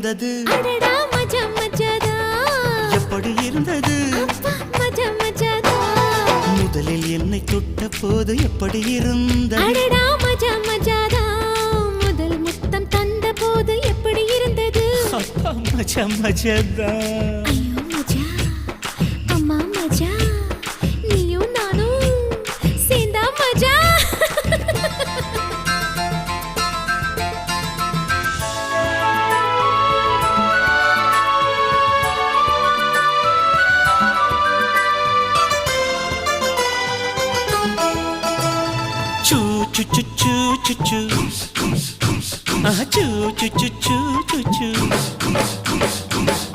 இருந்தது அடடா மஜா மஜாதா எப்படி இருந்தது மஜா மஜாதா முதலில் என்னை தொட்ட போது எப்படி இருந்தது அடடா மஜா மஜாதா முதல் முத்தம் தந்த போது எப்படி இருந்தது மஜா மஜாதா ஐயோ மஜா அம்மா மஜா நீயும் நானும் சேர்ந்தா மஜா Choo choo choo choo choo choo. Ah choo choo choo choo choo choo.